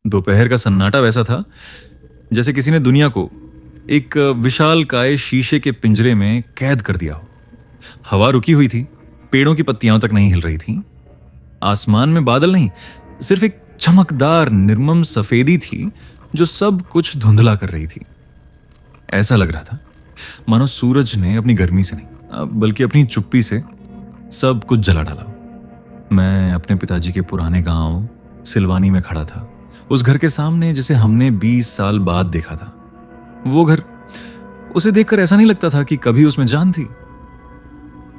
दोपहर का सन्नाटा वैसा था जैसे किसी ने दुनिया को एक विशालकाय शीशे के पिंजरे में कैद कर दिया हो। हवा रुकी हुई थी, पेड़ों की पत्तियां तक नहीं हिल रही थी। आसमान में बादल नहीं, सिर्फ एक चमकदार निर्मम सफेदी थी जो सब कुछ धुंधला कर रही थी। ऐसा लग रहा था मानो सूरज ने अपनी गर्मी से नहीं बल्कि अपनी चुप्पी से सब कुछ जला डाला। मैं अपने पिताजी के पुराने गांव सिलवानी में खड़ा था, उस घर के सामने जिसे हमने 20 साल बाद देखा था। वो घर, उसे देखकर ऐसा नहीं लगता था कि कभी उसमें जान थी।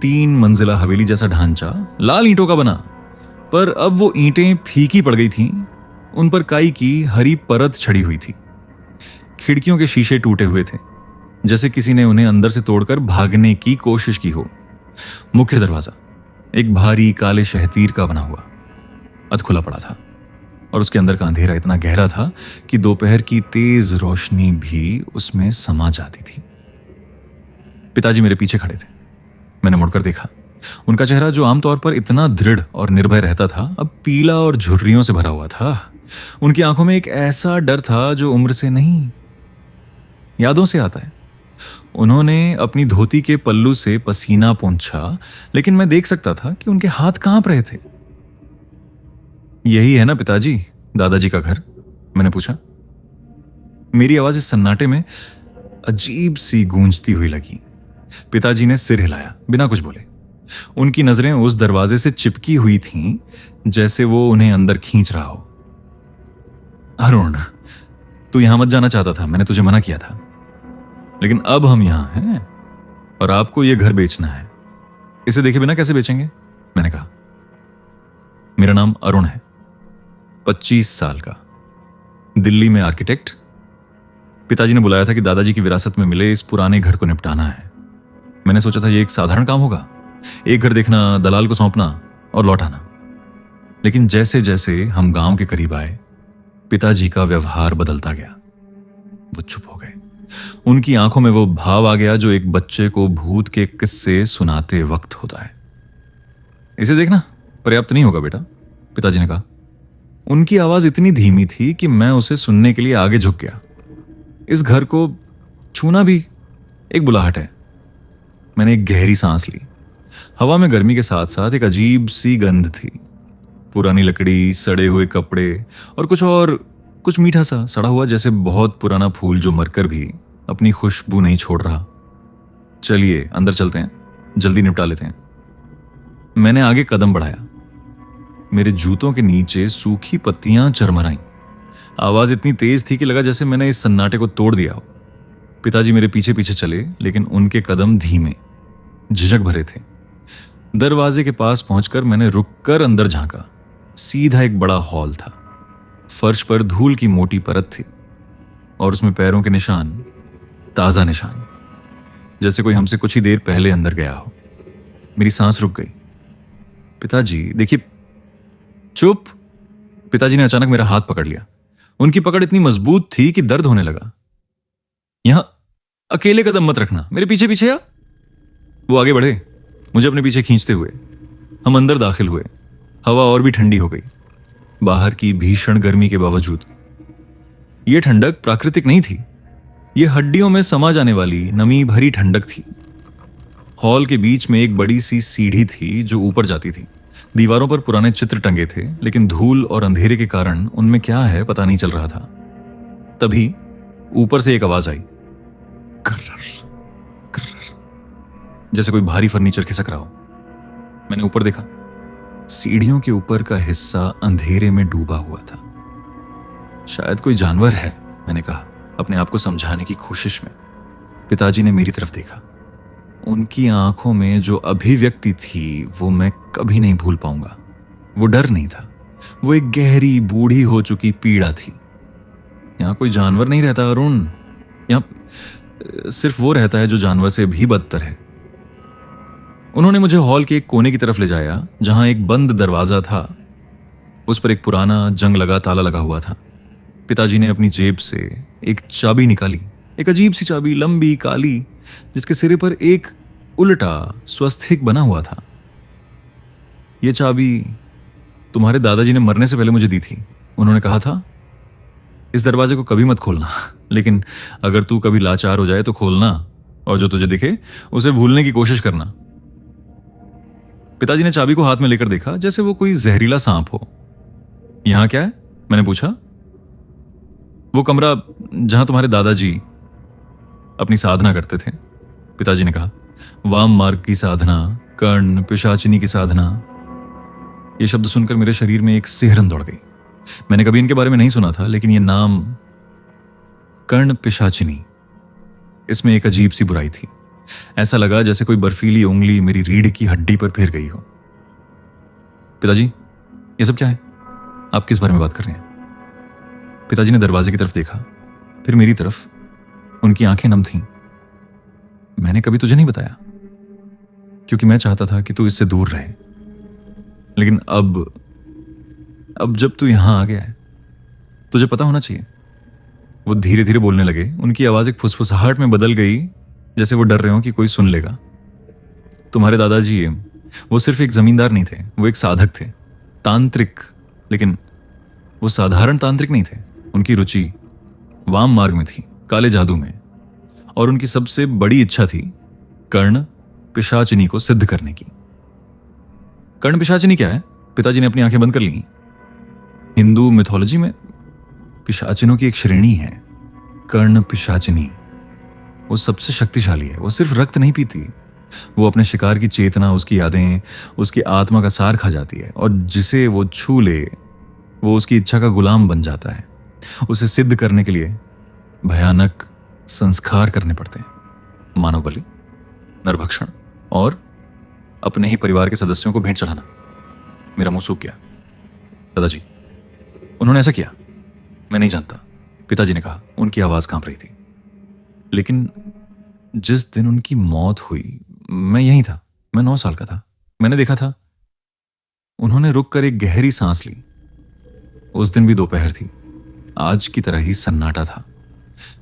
3 मंजिला हवेली जैसा ढांचा, लाल ईंटों का बना, पर अब वो ईंटें फीकी पड़ गई थीं। उन पर काई की हरी परत छड़ी हुई थी। खिड़कियों के शीशे टूटे हुए थे, जैसे किसी ने उन्हें अंदर से तोड़कर भागने की कोशिश की हो। मुख्य दरवाजा एक भारी काले शहतीर का बना हुआ अधखुला पड़ा था और उसके अंदर का अंधेरा इतना गहरा था कि दोपहर की तेज रोशनी भी उसमें समा जाती थी। पिताजी मेरे पीछे खड़े थे। मैंने मुड़कर देखा। उनका चेहरा, जो आमतौर पर इतना दृढ़ और निर्भय रहता था, अब पीला और झुर्रियों से भरा हुआ था। उनकी आंखों में एक ऐसा डर था जो उम्र से नहीं, यादों से आता है। उन्होंने अपनी धोती के पल्लू से पसीना पोंछा, लेकिन मैं देख सकता था कि उनके हाथ कांप रहे थे। यही है ना पिताजी, दादाजी का घर? मैंने पूछा। मेरी आवाज इस सन्नाटे में अजीब सी गूंजती हुई लगी। पिताजी ने सिर हिलाया, बिना कुछ बोले। उनकी नजरें उस दरवाजे से चिपकी हुई थीं, जैसे वो उन्हें अंदर खींच रहा हो। अरुण, तू यहां मत जाना चाहता था, मैंने तुझे मना किया था, लेकिन अब हम यहां हैं और आपको यह घर बेचना है। इसे देखे बिना कैसे बेचेंगे? मैंने कहा। मेरा नाम अरुण है, 25 साल का, दिल्ली में आर्किटेक्ट। पिताजी ने बुलाया था कि दादाजी की विरासत में मिले इस पुराने घर को निपटाना है। मैंने सोचा था यह एक साधारण काम होगा, एक घर देखना, दलाल को सौंपना और लौट आना। लेकिन जैसे जैसे हम गांव के करीब आए, पिताजी का व्यवहार बदलता गया। वो चुप हो गए। उनकी आंखों में वो भाव आ गया जो एक बच्चे को भूत के किस्से सुनाते वक्त होता है। इसे देखना पर्याप्त नहीं होगा बेटा, पिताजी ने कहा। उनकी आवाज इतनी धीमी थी कि मैं उसे सुनने के लिए आगे झुक गया। इस घर को छूना भी एक बुलाहट है। मैंने एक गहरी सांस ली। हवा में गर्मी के साथ साथ एक अजीब सी गंध थी। पुरानी लकड़ी, सड़े हुए कपड़े और कुछ मीठा सा सड़ा हुआ, जैसे बहुत पुराना फूल जो मरकर भी अपनी खुशबू नहीं छोड़ रहा। चलिए अंदर चलते हैं, जल्दी निपटा लेते हैं। मैंने आगे कदम बढ़ाया। मेरे जूतों के नीचे सूखी पत्तियां चरमराईं। आवाज इतनी तेज थी कि लगा जैसे मैंने इस सन्नाटे को तोड़ दिया हो। पिताजी मेरे पीछे पीछे चले, लेकिन उनके कदम धीमे, झिझक भरे थे। दरवाजे के पास पहुंचकर मैंने रुककर अंदर झांका। सीधा एक बड़ा हॉल था। फर्श पर धूल की मोटी परत थी और उसमें पैरों के निशान, ताजा निशान, जैसे कोई हमसे कुछ ही देर पहले अंदर गया हो। मेरी सांस रुक गई। पिताजी देखिए। चुप! पिताजी ने अचानक मेरा हाथ पकड़ लिया। उनकी पकड़ इतनी मजबूत थी कि दर्द होने लगा। यहां अकेले कदम मत रखना, मेरे पीछे पीछे आ। वो आगे बढ़े, मुझे अपने पीछे खींचते हुए। हम अंदर दाखिल हुए। हवा और भी ठंडी हो गई, बाहर की भीषण गर्मी के बावजूद। यह ठंडक प्राकृतिक नहीं थी, यह हड्डियों में समा जाने वाली नमी भरी ठंडक थी। हॉल के बीच में एक बड़ी सी सीढ़ी थी जो ऊपर जाती थी। दीवारों पर पुराने चित्र टंगे थे, लेकिन धूल और अंधेरे के कारण उनमें क्या है पता नहीं चल रहा था। तभी ऊपर से एक आवाज आई, कर्रर कर्रर, जैसे कोई भारी फर्नीचर खिसक रहा हो। मैंने ऊपर देखा। सीढ़ियों के ऊपर का हिस्सा अंधेरे में डूबा हुआ था। शायद कोई जानवर है, मैंने कहा, अपने आप को समझाने की कोशिश में। पिताजी ने मेरी तरफ देखा। उनकी आंखों में जो अभिव्यक्ति थी वो मैं कभी नहीं भूल पाऊंगा। वो डर नहीं था, वो एक गहरी बूढ़ी हो चुकी पीड़ा थी। यहां कोई जानवर नहीं रहता अरुण, यहां सिर्फ वो रहता है जो जानवर से भी बदतर है। उन्होंने मुझे हॉल के एक कोने की तरफ ले जाया, जहां एक बंद दरवाजा था। उस पर एक पुराना जंग लगा ताला लगा हुआ था। पिताजी ने अपनी जेब से एक चाबी निकाली, एक अजीब सी चाबी, लंबी काली, जिसके सिरे पर एक उल्टा स्वस्तिक बना हुआ था। यह चाबी तुम्हारे दादाजी ने मरने से पहले मुझे दी थी, उन्होंने कहा था। इस दरवाजे को कभी मत खोलना, लेकिन अगर तू कभी लाचार हो जाए तो खोलना, और जो तुझे दिखे उसे भूलने की कोशिश करना। पिताजी ने चाबी को हाथ में लेकर देखा जैसे वो कोई जहरीला सांप हो। यहां क्या है? मैंने पूछा। वो कमरा जहां तुम्हारे दादाजी अपनी साधना करते थे, पिताजी ने कहा। वाम मार्ग की साधना, कर्ण पिशाचिनी की साधना। ये शब्द सुनकर मेरे शरीर में एक सिहरन दौड़ गई। मैंने कभी इनके बारे में नहीं सुना था, लेकिन ये नाम कर्ण पिशाचिनी, इसमें एक अजीब सी बुराई थी। ऐसा लगा जैसे कोई बर्फीली उंगली मेरी रीढ़ की हड्डी पर फिर गई हो। पिताजी, ये सब क्या है? आप किस बारे में बात कर रहे हैं? पिताजी ने दरवाजे की तरफ देखा, फिर मेरी तरफ। उनकी आंखें नम थीं। मैंने कभी तुझे नहीं बताया, क्योंकि मैं चाहता था कि तू इससे दूर रहे। लेकिन अब जब तू यहां आ गया है, तुझे पता होना चाहिए। वो धीरे धीरे बोलने लगे। उनकी आवाज एक फुसफुसाहट में बदल गई, जैसे वो डर रहे हो कि कोई सुन लेगा। तुम्हारे दादाजी, वो सिर्फ एक जमींदार नहीं थे, वो एक साधक थे, तांत्रिक। लेकिन वो साधारण तांत्रिक नहीं थे। उनकी रुचि वाम मार्ग में थी, काले जादू में। और उनकी सबसे बड़ी इच्छा थी कर्ण पिशाचिनी को सिद्ध करने की। कर्ण पिशाचिनी क्या है? पिताजी ने अपनी आंखें बंद कर ली। हिंदू मिथोलॉजी में पिशाचिनों की एक श्रेणी है, कर्ण पिशाचिनी। वो सबसे शक्तिशाली है। वो सिर्फ रक्त नहीं पीती, वो अपने शिकार की चेतना, उसकी यादें, उसकी आत्मा का सार खा जाती है। और जिसे वो छू ले, वो उसकी इच्छा का गुलाम बन जाता है। उसे सिद्ध करने के लिए भयानक संस्कार करने पड़ते हैं। मानव बलि, नरभक्षण और अपने ही परिवार के सदस्यों को भेंट चढ़ाना। मेरा मुंह सूख गया। दादाजी, उन्होंने ऐसा किया? मैं नहीं जानता, पिताजी ने कहा। उनकी आवाज कांप रही थी। लेकिन जिस दिन उनकी मौत हुई, मैं यहीं था। मैं 9 साल का था। मैंने देखा था। उन्होंने रुककर एक गहरी सांस ली। उस दिन भी दोपहर थी। आज की तरह ही सन्नाटा था।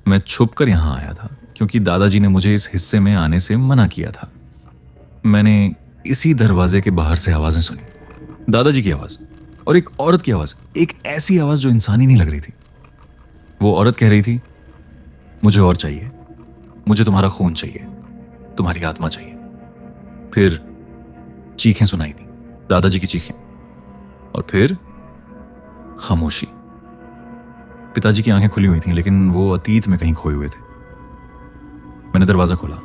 मैं छुपकर यहां आया था, क्योंकि दादाजी ने मुझे इस हिस्से में आने से मना किया था। मैंने इसी दरवाजे के बाहर से आवाजें सुनी। दादाजी की आवाज और एक औरत की आवाज, एक ऐसी आवाज जो इंसानी नहीं लग रही थी। वो औरत कह रही थी, मुझे और चाहिए, मुझे तुम्हारा खून चाहिए, तुम्हारी आत्मा चाहिए। फिर चीखें सुनाई दी, दादाजी की चीखें। और फिर खामोशी। पिताजी की आंखें खुली हुई थीं, लेकिन वो अतीत में कहीं खोए हुए थे। मैंने दरवाजा खोला।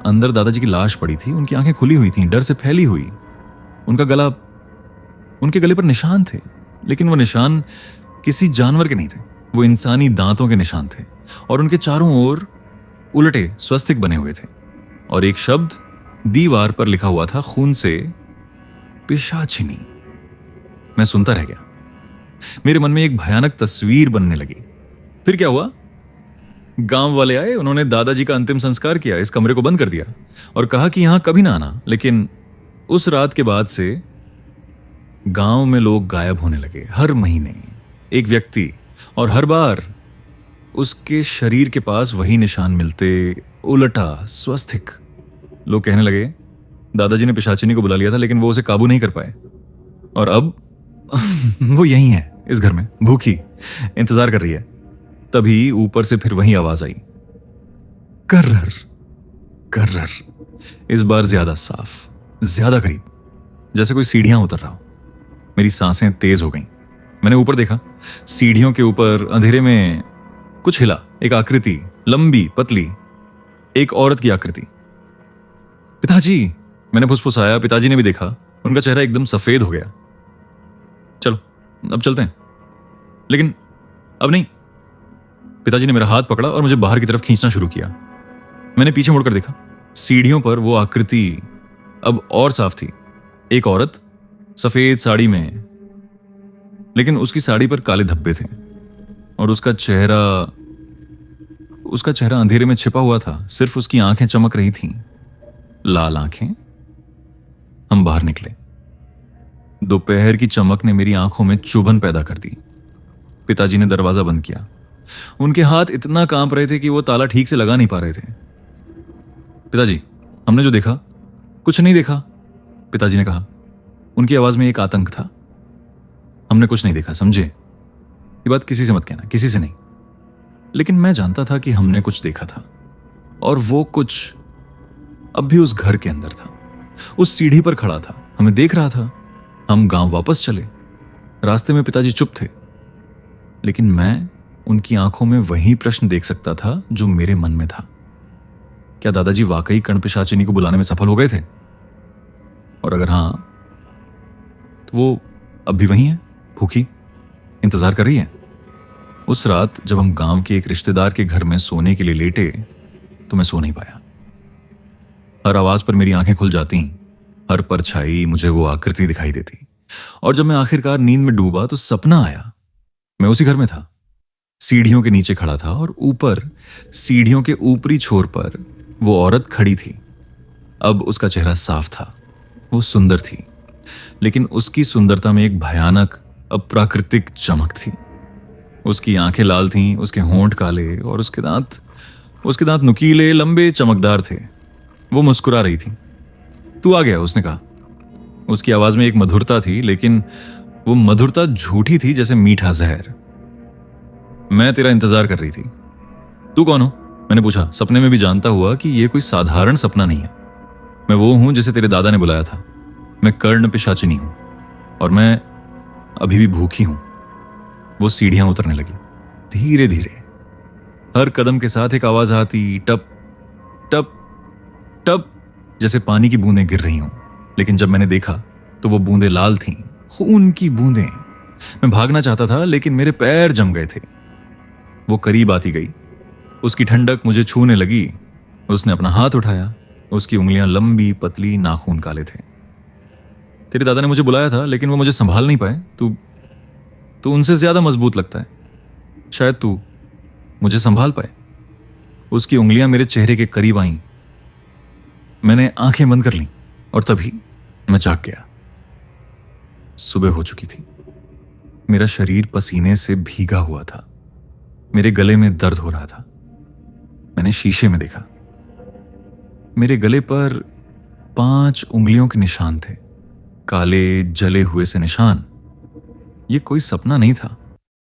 अंदर दादाजी की लाश पड़ी थी। उनकी आंखें खुली हुई थीं, डर से फैली हुई। उनके गले पर निशान थे, लेकिन वो निशान किसी जानवर के नहीं थे। वो इंसानी दांतों के निशान थे, और उनके चारों ओर उलटे स्वस्तिक बने हुए थे। और एक शब्द दीवार पर लिखा हुआ था, खून से, पिशाचिनी। मैं सुनता रह गया। मेरे मन में एक भयानक तस्वीर बनने लगी। फिर क्या हुआ? गांव वाले आए, उन्होंने दादाजी का अंतिम संस्कार किया, इस कमरे को बंद कर दिया और कहा कि यहां कभी ना आना। लेकिन उस रात के बाद से गांव में लोग गायब होने लगे। हर महीने एक व्यक्ति, और हर बार उसके शरीर के पास वही निशान मिलते, उलटा स्वस्तिक। लोग कहने लगे दादाजी ने पिशाचिनी को बुला लिया था, लेकिन वो उसे काबू नहीं कर पाए। और अब वो यहीं है, इस घर में, भूखी, इंतजार कर रही है। तभी ऊपर से फिर वही आवाज आई, कर्रर कर्रर। इस बार ज्यादा साफ, ज्यादा करीब, जैसे कोई सीढ़ियां उतर रहा हो। मेरी सांसें तेज हो गईं। मैंने ऊपर देखा। सीढ़ियों के ऊपर अंधेरे में कुछ हिला। एक आकृति, लंबी पतली, एक औरत की आकृति। पिताजी, मैंने फुसफुसाया। पिताजी ने भी देखा। उनका चेहरा एकदम सफेद हो गया। चलो अब चलते हैं। लेकिन अब नहीं। पिताजी ने मेरा हाथ पकड़ा और मुझे बाहर की तरफ खींचना शुरू किया। मैंने पीछे मुड़कर देखा। सीढ़ियों पर वो आकृति अब और साफ थी। एक औरत सफेद साड़ी में, लेकिन उसकी साड़ी पर काले धब्बे थे और उसका चेहरा अंधेरे में छिपा हुआ था। सिर्फ उसकी आंखें चमक रही थीं, लाल आंखें। हम बाहर निकले। दोपहर की चमक ने मेरी आंखों में चुभन पैदा कर दी। पिताजी ने दरवाजा बंद किया। उनके हाथ इतना कांप रहे थे कि वो ताला ठीक से लगा नहीं पा रहे थे। पिताजी, हमने जो देखा, कुछ नहीं देखा, पिताजी ने कहा। उनकी आवाज में एक आतंक था। हमने कुछ नहीं देखा, समझे? ये बात किसी से मत कहना, किसी से नहीं। लेकिन मैं जानता था कि हमने कुछ देखा था, और वो कुछ अब भी उस घर के अंदर था, उस सीढ़ी पर खड़ा था, हमें देख रहा था। हम गांव वापस चले। रास्ते में पिताजी चुप थे, लेकिन मैं उनकी आंखों में वही प्रश्न देख सकता था जो मेरे मन में था। क्या दादाजी वाकई कर्णपिशाचिनी को बुलाने में सफल हो गए थे? और अगर हां, तो वो अब भी वहीं है, भूखी, इंतजार कर रही है। उस रात जब हम गांव के एक रिश्तेदार के घर में सोने के लिए लेटे, तो मैं सो नहीं पाया। हर आवाज पर मेरी आंखें खुल जाती, हर परछाई मुझे वो आकृति दिखाई देती। और जब मैं आखिरकार नींद में डूबा तो सपना आया। मैं उसी घर में था, सीढ़ियों के नीचे खड़ा था, और ऊपर सीढ़ियों के ऊपरी छोर पर वो औरत खड़ी थी। अब उसका चेहरा साफ था, वो सुंदर थी, लेकिन उसकी सुंदरता में एक भयानक अप्राकृतिक चमक थी। उसकी आंखें लाल थीं, उसके होंठ काले, और उसके दांत नुकीले, लंबे, चमकदार थे। वो मुस्कुरा रही थी। तू आ गया, उसने कहा। उसकी आवाज में एक मधुरता थी, लेकिन वो मधुरता झूठी थी, जैसे मीठा जहर। मैं तेरा इंतजार कर रही थी। तू कौन हो? मैंने पूछा, सपने में भी जानता हुआ कि यह कोई साधारण सपना नहीं है। मैं वो हूं जिसे तेरे दादा ने बुलाया था। मैं कर्ण पिशाचिनी हूं, और मैं अभी भी भूखी हूं। वो सीढ़ियां उतरने लगी, धीरे धीरे। हर कदम के साथ एक आवाज आती, टप टप टप, जैसे पानी की बूंदें गिर रही हों। लेकिन जब मैंने देखा तो वो बूंदें लाल थीं, खून की बूंदें। मैं भागना चाहता था, लेकिन मेरे पैर जम गए थे। वो करीब आती गई, उसकी ठंडक मुझे छूने लगी। उसने अपना हाथ उठाया, उसकी उंगलियां लंबी, पतली, नाखून काले थे। तेरे दादा ने मुझे बुलाया था, लेकिन वो मुझे संभाल नहीं पाए। तू उनसे ज्यादा मजबूत लगता है, शायद तू मुझे संभाल पाए। उसकी उंगलियां मेरे चेहरे के करीब आईं। मैंने आंखें बंद कर लीं, और तभी मैं जाग गया। सुबह हो चुकी थी। मेरा शरीर पसीने से भीगा हुआ था, मेरे गले में दर्द हो रहा था। मैंने शीशे में देखा, मेरे गले पर 5 उंगलियों के निशान थे, काले जले हुए से निशान। यह कोई सपना नहीं था,